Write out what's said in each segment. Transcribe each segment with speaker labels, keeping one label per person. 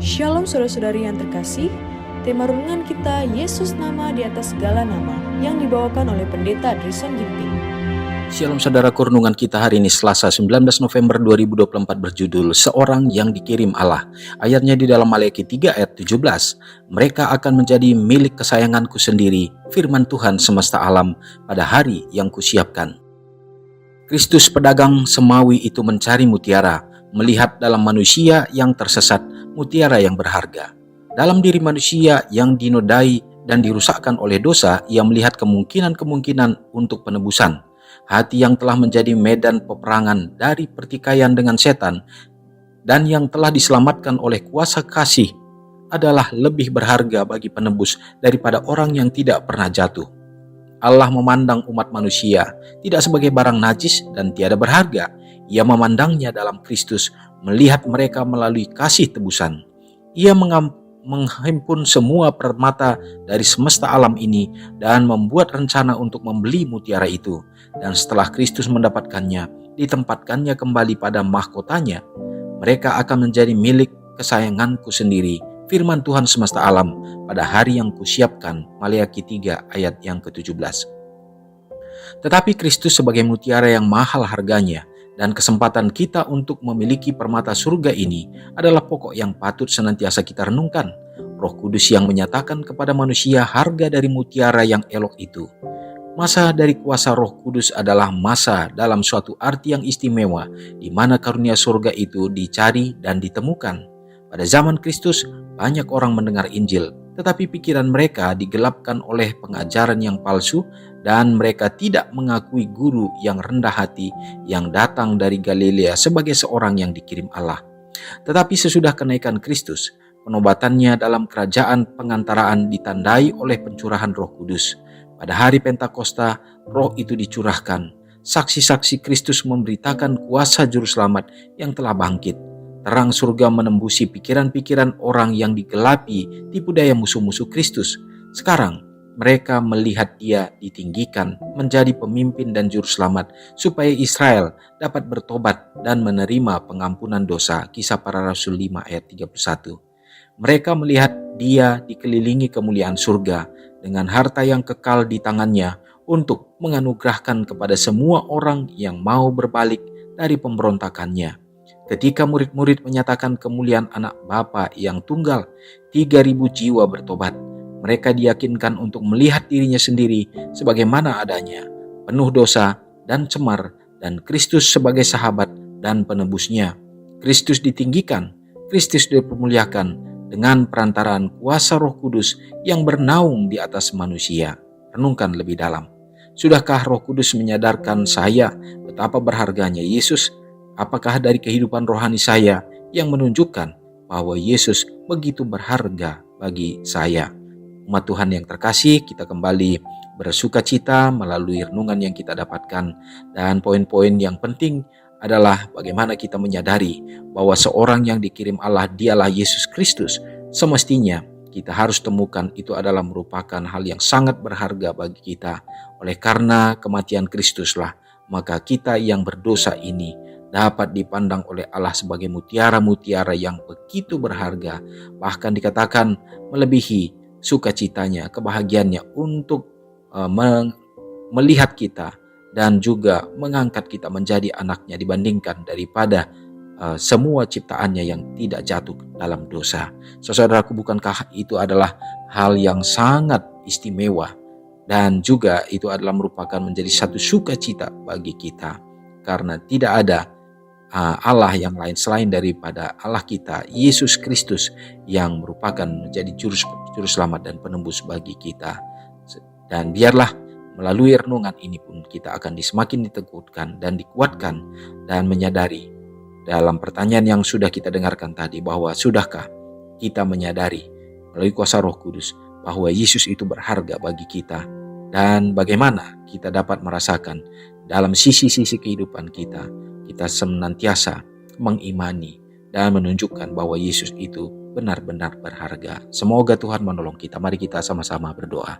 Speaker 1: Shalom saudara-saudari yang terkasih, tema renungan kita Yesus nama di atas segala nama yang dibawakan oleh Pendeta Drison Ginting.
Speaker 2: Shalom saudaraku, renungan kita hari ini Selasa 19 November 2024 berjudul Seorang yang dikirim Allah. Ayatnya di dalam Maleakhi 3 ayat 17. Mereka akan menjadi milik kesayanganku sendiri, firman Tuhan semesta alam pada hari yang kusiapkan. Kristus pedagang semawi itu mencari mutiara, melihat dalam manusia yang tersesat mutiara yang berharga. Dalam diri manusia yang dinodai dan dirusakkan oleh dosa, ia melihat kemungkinan-kemungkinan untuk penebusan. Hati yang telah menjadi medan peperangan dari pertikaian dengan setan dan yang telah diselamatkan oleh kuasa kasih adalah lebih berharga bagi penebus daripada orang yang tidak pernah jatuh. Allah memandang umat manusia tidak sebagai barang najis dan tiada berharga. Ia memandangnya dalam Kristus, melihat mereka melalui kasih tebusan. Ia menghimpun semua permata dari semesta alam ini dan membuat rencana untuk membeli mutiara itu. Dan setelah Kristus mendapatkannya, ditempatkannya kembali pada mahkotanya. Mereka akan menjadi milik kesayanganku sendiri, firman Tuhan semesta alam pada hari yang kusiapkan. Maleakhi 3 ayat yang ke-17. Tetapi Kristus sebagai mutiara yang mahal harganya, dan kesempatan kita untuk memiliki permata surga ini adalah pokok yang patut senantiasa kita renungkan. Roh Kudus yang menyatakan kepada manusia harga dari mutiara yang elok itu. Masa dari kuasa Roh Kudus adalah masa dalam suatu arti yang istimewa, di mana karunia surga itu dicari dan ditemukan. Pada zaman Kristus, banyak orang mendengar Injil, tetapi pikiran mereka digelapkan oleh pengajaran yang palsu dan mereka tidak mengakui guru yang rendah hati yang datang dari Galilea sebagai seorang yang dikirim Allah. Tetapi sesudah kenaikan Kristus, penobatannya dalam kerajaan pengantaraan ditandai oleh pencurahan Roh Kudus. Pada hari Pentakosta, Roh itu dicurahkan. Saksi-saksi Kristus memberitakan kuasa Juru Selamat yang telah bangkit. Terang surga menembusi pikiran-pikiran orang yang digelapi tipu daya musuh-musuh Kristus. Sekarang, mereka melihat Dia ditinggikan menjadi pemimpin dan Juru Selamat supaya Israel dapat bertobat dan menerima pengampunan dosa. Kisah Para Rasul 5 ayat 31. Mereka melihat Dia dikelilingi kemuliaan surga dengan harta yang kekal di tangannya untuk menganugerahkan kepada semua orang yang mau berbalik dari pemberontakannya. Ketika murid-murid menyatakan kemuliaan anak Bapa yang tunggal, 3.000 jiwa bertobat. Mereka diyakinkan untuk melihat dirinya sendiri sebagaimana adanya, penuh dosa dan cemar, dan Kristus sebagai sahabat dan penebusnya. Kristus ditinggikan, Kristus dipermuliakan dengan perantaraan kuasa Roh Kudus yang bernaung di atas manusia. Renungkan lebih dalam. Sudahkah Roh Kudus menyadarkan saya betapa berharganya Yesus? Apakah dari kehidupan rohani saya yang menunjukkan bahwa Yesus begitu berharga bagi saya? Umat Tuhan yang terkasih, kita kembali bersuka cita melalui renungan yang kita dapatkan. Dan poin-poin yang penting adalah bagaimana kita menyadari bahwa seorang yang dikirim Allah dialah Yesus Kristus. Semestinya kita harus temukan itu adalah merupakan hal yang sangat berharga bagi kita. Oleh karena kematian Kristuslah, maka kita yang berdosa ini dapat dipandang oleh Allah sebagai mutiara-mutiara yang begitu berharga. Bahkan dikatakan melebihi sukacitanya, kebahagiaannya untuk melihat kita dan juga mengangkat kita menjadi anaknya dibandingkan daripada semua ciptaannya yang tidak jatuh dalam dosa. Saudaraku, bukankah itu adalah hal yang sangat istimewa dan juga itu adalah merupakan menjadi satu sukacita bagi kita, karena tidak ada Allah yang lain selain daripada Allah kita, Yesus Kristus, yang merupakan menjadi juru selamat dan penembus bagi kita. Dan biarlah melalui renungan ini pun kita akan semakin diteguhkan dan dikuatkan dan menyadari dalam pertanyaan yang sudah kita dengarkan tadi, bahwa sudahkah kita menyadari melalui kuasa Roh Kudus bahwa Yesus itu berharga bagi kita, dan bagaimana kita dapat merasakan dalam sisi-sisi kehidupan kita senantiasa mengimani dan menunjukkan bahwa Yesus itu benar-benar berharga. Semoga Tuhan menolong kita. Mari kita sama-sama berdoa.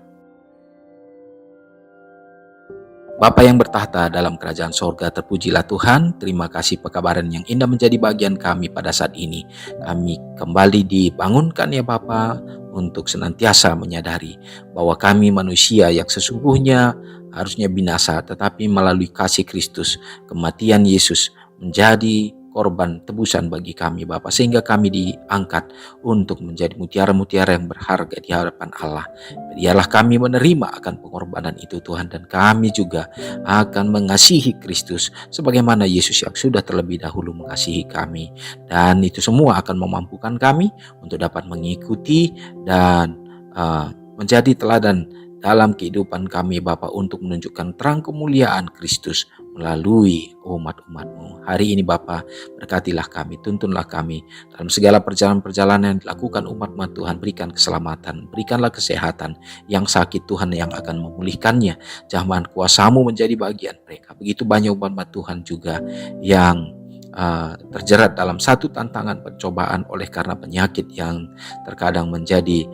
Speaker 2: Bapa yang bertahta dalam kerajaan sorga, terpujilah Tuhan. Terima kasih pekabaran yang indah menjadi bagian kami pada saat ini. Kami kembali dibangunkan ya Bapa untuk senantiasa menyadari bahwa kami manusia yang sesungguhnya harusnya binasa, tetapi melalui kasih Kristus, kematian Yesus menjadi korban tebusan bagi kami Bapa, sehingga kami diangkat untuk menjadi mutiara-mutiara yang berharga di hadapan Allah. Biarlah kami menerima akan pengorbanan itu Tuhan, dan kami juga akan mengasihi Kristus sebagaimana Yesus yang sudah terlebih dahulu mengasihi kami, dan itu semua akan memampukan kami untuk dapat mengikuti dan menjadi teladan dalam kehidupan kami Bapa, untuk menunjukkan terang kemuliaan Kristus melalui umat-umat-Mu. Hari ini Bapa, berkatilah kami, tuntunlah kami dalam segala perjalanan-perjalanan yang dilakukan umat-umat Tuhan. Berikan keselamatan, berikanlah kesehatan. Yang sakit Tuhan yang akan memulihkannya. Jangan kuasa-Mu menjadi bagian mereka. Begitu banyak umat-umat Tuhan juga yang terjerat dalam satu tantangan pencobaan oleh karena penyakit yang terkadang menjadi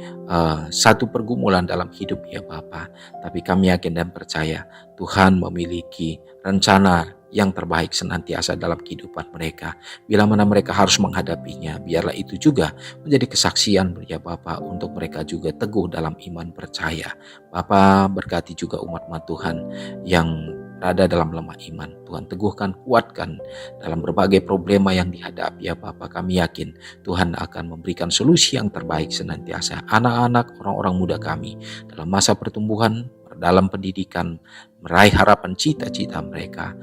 Speaker 2: satu pergumulan dalam hidup ya Bapa. Tapi kami yakin dan percaya Tuhan memiliki rencana yang terbaik senantiasa dalam kehidupan mereka. Bila mana mereka harus menghadapinya, biarlah itu juga menjadi kesaksian ya Bapa, untuk mereka juga teguh dalam iman percaya. Bapa, berkati juga umat-umat Tuhan yang berada dalam lemah iman. Tuhan teguhkan, kuatkan dalam berbagai problema yang dihadapi ya Bapa. Kami yakin Tuhan akan memberikan solusi yang terbaik senantiasa. Anak-anak, orang-orang muda kami dalam masa pertumbuhan, dalam pendidikan, meraih harapan cita-cita mereka.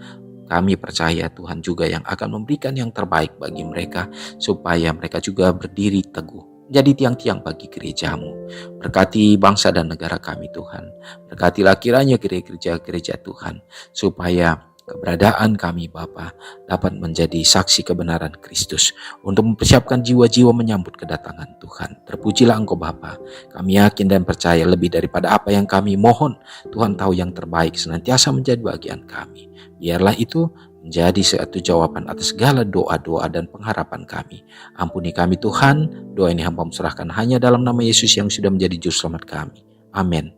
Speaker 2: Kami percaya Tuhan juga yang akan memberikan yang terbaik bagi mereka, supaya mereka juga berdiri teguh jadi tiang-tiang bagi gereja-Mu. Berkati bangsa dan negara kami Tuhan. Berkatilah kiranya gereja-gereja Tuhan, supaya keberadaan kami Bapa dapat menjadi saksi kebenaran Kristus, untuk mempersiapkan jiwa-jiwa menyambut kedatangan Tuhan. Terpujilah Engkau Bapa. Kami yakin dan percaya lebih daripada apa yang kami mohon, Tuhan tahu yang terbaik senantiasa menjadi bagian kami. Biarlah itu menjadi suatu jawaban atas segala doa-doa dan pengharapan kami. Ampuni kami Tuhan, doa ini hamba serahkan hanya dalam nama Yesus yang sudah menjadi juru selamat kami. Amin.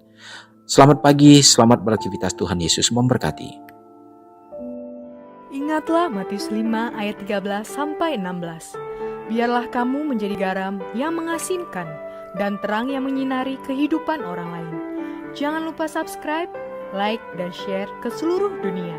Speaker 2: Selamat pagi, selamat beraktivitas, Tuhan Yesus memberkati.
Speaker 1: Ingatlah Matius 5 ayat 13-16. Biarlah kamu menjadi garam yang mengasinkan dan terang yang menyinari kehidupan orang lain. Jangan lupa subscribe, like, dan share ke seluruh dunia.